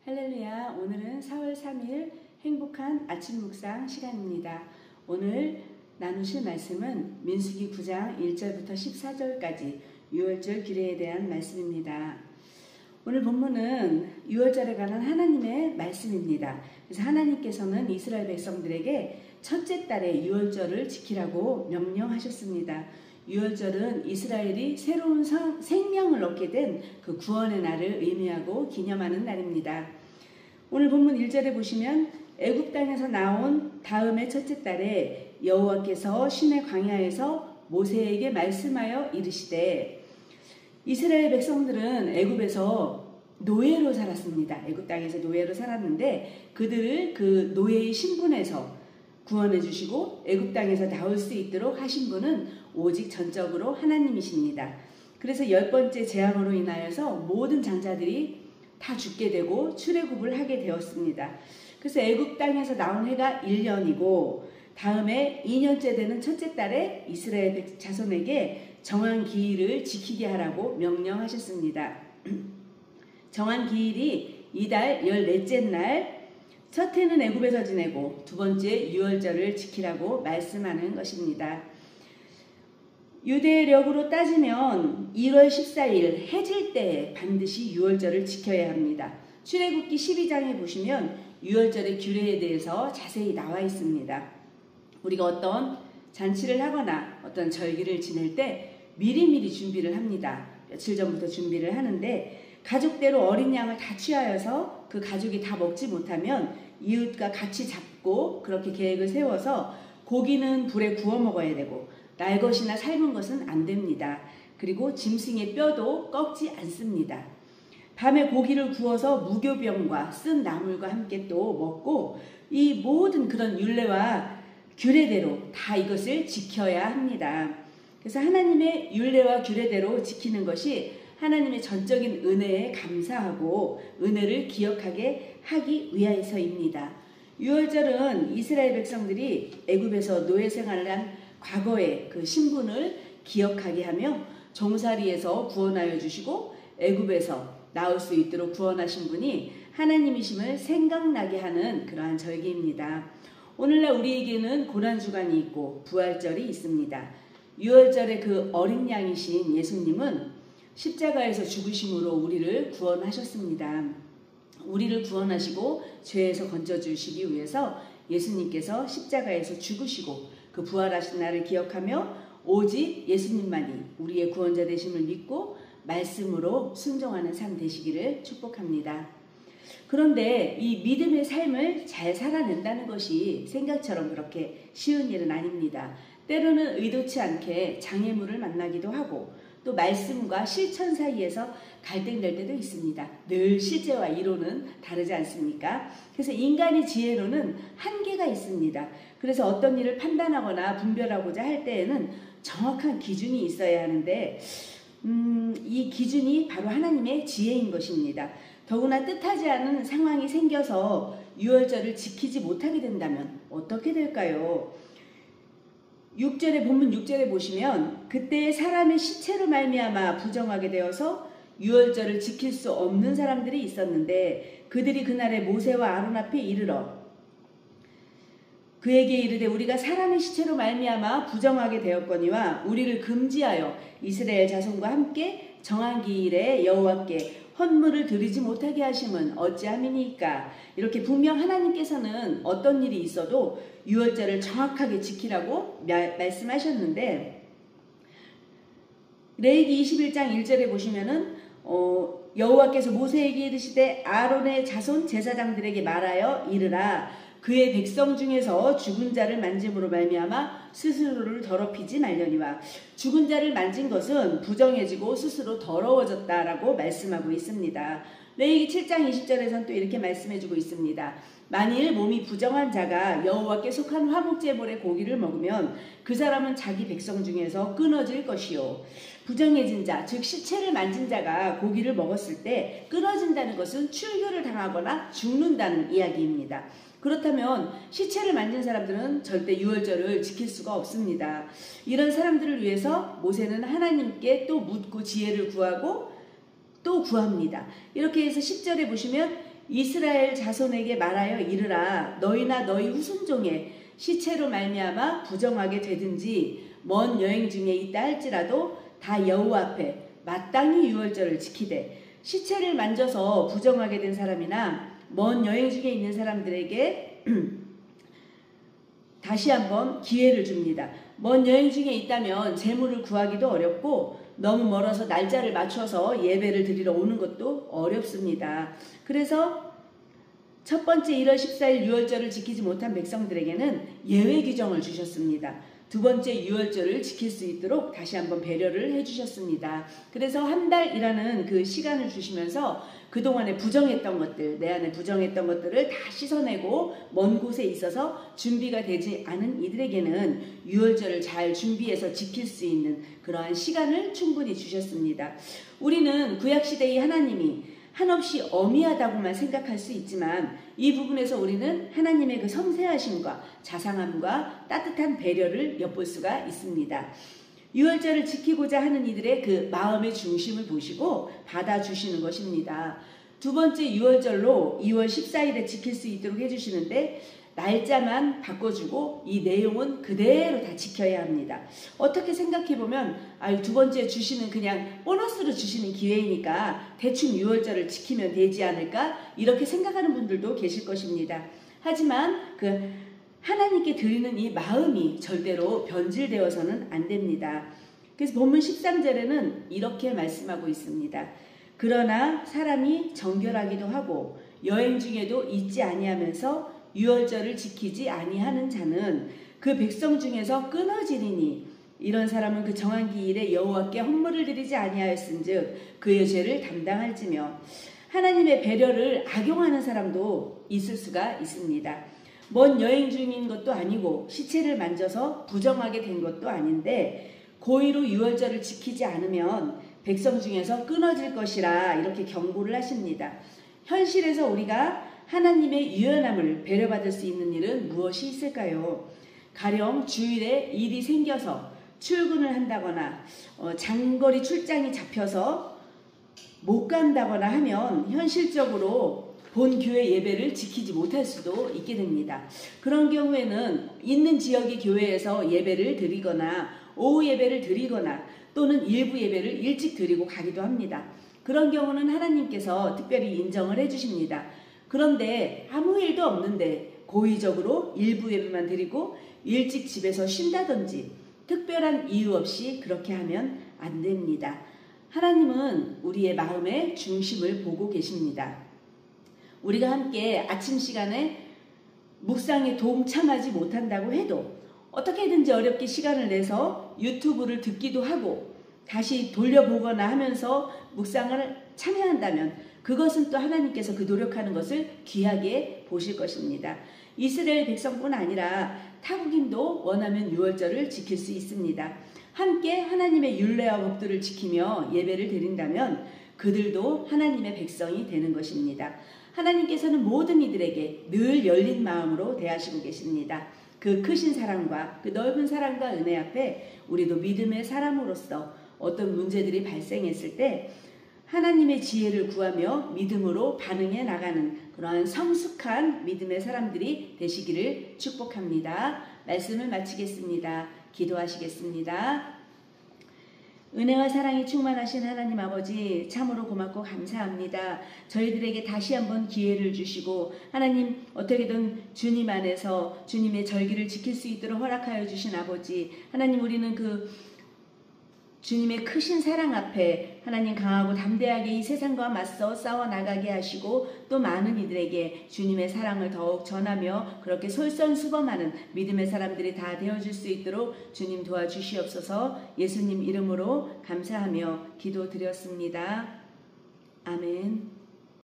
할렐루야. 오늘은 4월 3일 행복한 아침 묵상 시간입니다. 오늘 나누실 말씀은 민수기 9장 1절부터 14절까지 유월절 규례에 대한 말씀입니다. 오늘 본문은 유월절에 관한 하나님의 말씀입니다. 그래서 하나님께서는 이스라엘 백성들에게 첫째 달에 유월절을 지키라고 명령하셨습니다. 유월절은 이스라엘이 새로운 생명을 얻게 된 그 구원의 날을 의미하고 기념하는 날입니다. 오늘 본문 1절에 보시면 애굽 땅에서 나온 다음의 첫째 달에 여호와께서 시내 광야에서 모세에게 말씀하여 이르시되, 이스라엘 백성들은 애굽에서 노예로 살았습니다. 애굽 땅에서 노예로 살았는데 그들을 그 노예의 신분에서 구원해 주시고 애굽 땅에서 나올 수 있도록 하신 분은 오직 전적으로 하나님이십니다. 그래서 10번째 재앙으로 인하여서 모든 장자들이 다 죽게 되고 출애굽을 하게 되었습니다. 그래서 애굽 땅에서 나온 해가 1년이고 다음에 2년째 되는 첫째 달에 이스라엘 자손에게 정한 기일을 지키게 하라고 명령하셨습니다. 정한 기일이 이달 14째 날, 첫 해는 애굽에서 지내고 두 번째 유월절을 지키라고 말씀하는 것입니다. 유대력으로 따지면 1월 14일 해질 때 반드시 유월절을 지켜야 합니다. 출애굽기 12장에 보시면 유월절의 규례에 대해서 자세히 나와 있습니다. 우리가 어떤 잔치를 하거나 어떤 절기를 지낼 때 미리미리 준비를 합니다. 며칠 전부터 준비를 하는데 가족대로 어린 양을 다 취하여서 그 가족이 다 먹지 못하면 이웃과 같이 잡고 그렇게 계획을 세워서 고기는 불에 구워 먹어야 되고 날 것이나 삶은 것은 안 됩니다. 그리고 짐승의 뼈도 꺾지 않습니다. 밤에 고기를 구워서 무교병과 쓴 나물과 함께 또 먹고 이 모든 그런 율례와 규례대로 다 이것을 지켜야 합니다. 그래서 하나님의 율례와 규례대로 지키는 것이 하나님의 전적인 은혜에 감사하고 은혜를 기억하게 하기 위하여서입니다. 유월절은 이스라엘 백성들이 애굽에서 노예 생활을 한 과거의 그 신분을 기억하게 하며 종살이에서 구원하여 주시고 애굽에서 나올 수 있도록 구원하신 분이 하나님이심을 생각나게 하는 그러한 절기입니다. 오늘날 우리에게는 고난주간이 있고 부활절이 있습니다. 유월절의 그 어린 양이신 예수님은 십자가에서 죽으심으로 우리를 구원하셨습니다. 우리를 구원하시고 죄에서 건져주시기 위해서 예수님께서 십자가에서 죽으시고 그 부활하신 날을 기억하며 오직 예수님만이 우리의 구원자 되심을 믿고 말씀으로 순종하는 삶 되시기를 축복합니다. 그런데 이 믿음의 삶을 잘 살아낸다는 것이 생각처럼 그렇게 쉬운 일은 아닙니다. 때로는 의도치 않게 장애물을 만나기도 하고 또 말씀과 실천 사이에서 갈등될 때도 있습니다. 늘 실제와 이론은 다르지 않습니까? 그래서 인간의 지혜로는 한계가 있습니다. 그래서 어떤 일을 판단하거나 분별하고자 할 때에는 정확한 기준이 있어야 하는데 이 기준이 바로 하나님의 지혜인 것입니다. 더구나 뜻하지 않은 상황이 생겨서 유월절을 지키지 못하게 된다면 어떻게 될까요? 6절에 본문 6절에 보시면 그때 사람의 시체로 말미암아 부정하게 되어서 유월절을 지킬 수 없는 사람들이 있었는데 그들이 그날에 모세와 아론 앞에 이르러 그에게 이르되 우리가 사람의 시체로 말미암아 부정하게 되었거니와 우리를 금지하여 이스라엘 자손과 함께 정한 기일에 여호와께 헌물을 드리지 못하게 하심은 어찌함이니까. 이렇게 분명 하나님께서는 어떤 일이 있어도 유월절을 정확하게 지키라고 말씀하셨는데 레위기 21장 1절에 보시면은 여호와께서 모세에게 이르시되 아론의 자손 제사장들에게 말하여 이르라 그의 백성 중에서 죽은 자를 만짐으로 말미암아 스스로를 더럽히지 말려니와. 죽은 자를 만진 것은 부정해지고 스스로 더러워졌다라고 말씀하고 있습니다. 레위기 7장 20절에서는 또 이렇게 말씀해주고 있습니다. 만일 몸이 부정한 자가 여호와께 속한 화목제물의 고기를 먹으면 그 사람은 자기 백성 중에서 끊어질 것이요. 부정해진 자, 즉 시체를 만진 자가 고기를 먹었을 때 끊어진다는 것은 출교를 당하거나 죽는다는 이야기입니다. 그렇다면 시체를 만진 사람들은 절대 유월절을 지킬 수가 없습니다. 이런 사람들을 위해서 모세는 하나님께 또 묻고 지혜를 구하고 또 구합니다. 이렇게 해서 10절에 보시면 이스라엘 자손에게 말하여 이르라. 너희나 너희 후손종의 시체로 말미암아 부정하게 되든지 먼 여행 중에 있다 할지라도 다 여호와 앞에 마땅히 유월절을 지키되, 시체를 만져서 부정하게 된 사람이나 먼 여행 중에 있는 사람들에게 다시 한번 기회를 줍니다. 먼 여행 중에 있다면 재물을 구하기도 어렵고 너무 멀어서 날짜를 맞춰서 예배를 드리러 오는 것도 어렵습니다. 그래서 첫 번째 1월 14일 유월절을 지키지 못한 백성들에게는 예외 규정을 주셨습니다. 두 번째 유월절을 지킬 수 있도록 다시 한번 배려를 해주셨습니다. 그래서 한 달이라는 그 시간을 주시면서 그동안에 부정했던 것들, 내 안에 부정했던 것들을 다 씻어내고 먼 곳에 있어서 준비가 되지 않은 이들에게는 유월절을 잘 준비해서 지킬 수 있는 그러한 시간을 충분히 주셨습니다. 우리는 구약시대의 하나님이 한없이 어미하다고만 생각할 수 있지만 이 부분에서 우리는 하나님의 그 섬세하심과 자상함과 따뜻한 배려를 엿볼 수가 있습니다. 유월절을 지키고자 하는 이들의 그 마음의 중심을 보시고 받아주시는 것입니다. 두 번째 유월절로 2월 14일에 지킬 수 있도록 해주시는데 날짜만 바꿔주고 이 내용은 그대로 다 지켜야 합니다. 어떻게 생각해보면 두 번째 주시는 그냥 보너스로 주시는 기회이니까 대충 유월절을 지키면 되지 않을까 이렇게 생각하는 분들도 계실 것입니다. 하지만 그 하나님께 드리는 이 마음이 절대로 변질되어서는 안 됩니다. 그래서 본문 13절에는 이렇게 말씀하고 있습니다. 그러나 사람이 정결하기도 하고 여행 중에도 잊지 아니하면서 유월절을 지키지 아니하는 자는 그 백성 중에서 끊어지리니 이런 사람은 그 정한 기일에 여호와께 헌물을 드리지 아니하였은즉 그의 죄를 담당할지며, 하나님의 배려를 악용하는 사람도 있을 수가 있습니다. 먼 여행 중인 것도 아니고 시체를 만져서 부정하게 된 것도 아닌데 고의로 유월절을 지키지 않으면 백성 중에서 끊어질 것이라 이렇게 경고를 하십니다. 현실에서 우리가 하나님의 유연함을 배려받을 수 있는 일은 무엇이 있을까요? 가령 주일에 일이 생겨서 출근을 한다거나 장거리 출장이 잡혀서 못 간다거나 하면 현실적으로 본 교회 예배를 지키지 못할 수도 있게 됩니다. 그런 경우에는 있는 지역의 교회에서 예배를 드리거나 오후 예배를 드리거나 또는 일부 예배를 일찍 드리고 가기도 합니다. 그런 경우는 하나님께서 특별히 인정을 해주십니다. 그런데 아무 일도 없는데 고의적으로 일부 예배만 드리고 일찍 집에서 쉰다든지 특별한 이유 없이 그렇게 하면 안 됩니다. 하나님은 우리의 마음의 중심을 보고 계십니다. 우리가 함께 아침 시간에 묵상에 동참하지 못한다고 해도 어떻게든지 어렵게 시간을 내서 유튜브를 듣기도 하고 다시 돌려보거나 하면서 묵상을 참여한다면 그것은 또 하나님께서 그 노력하는 것을 귀하게 보실 것입니다. 이스라엘 백성뿐 아니라 타국인도 원하면 유월절을 지킬 수 있습니다. 함께 하나님의 율례와 법도를 지키며 예배를 드린다면 그들도 하나님의 백성이 되는 것입니다. 하나님께서는 모든 이들에게 늘 열린 마음으로 대하시고 계십니다. 그 크신 사랑과 그 넓은 사랑과 은혜 앞에 우리도 믿음의 사람으로서 어떤 문제들이 발생했을 때 하나님의 지혜를 구하며 믿음으로 반응해 나가는 그러한 성숙한 믿음의 사람들이 되시기를 축복합니다. 말씀을 마치겠습니다. 기도하시겠습니다. 은혜와 사랑이 충만하신 하나님 아버지, 참으로 고맙고 감사합니다. 저희들에게 다시 한번 기회를 주시고 하나님 어떻게든 주님 안에서 주님의 절기를 지킬 수 있도록 허락하여 주신 아버지, 하나님 우리는 그 주님의 크신 사랑 앞에 하나님 강하고 담대하게 이 세상과 맞서 싸워 나가게 하시고 또 많은 이들에게 주님의 사랑을 더욱 전하며 그렇게 솔선수범하는 믿음의 사람들이 다 되어줄 수 있도록 주님 도와주시옵소서. 예수님 이름으로 감사하며 기도드렸습니다. 아멘.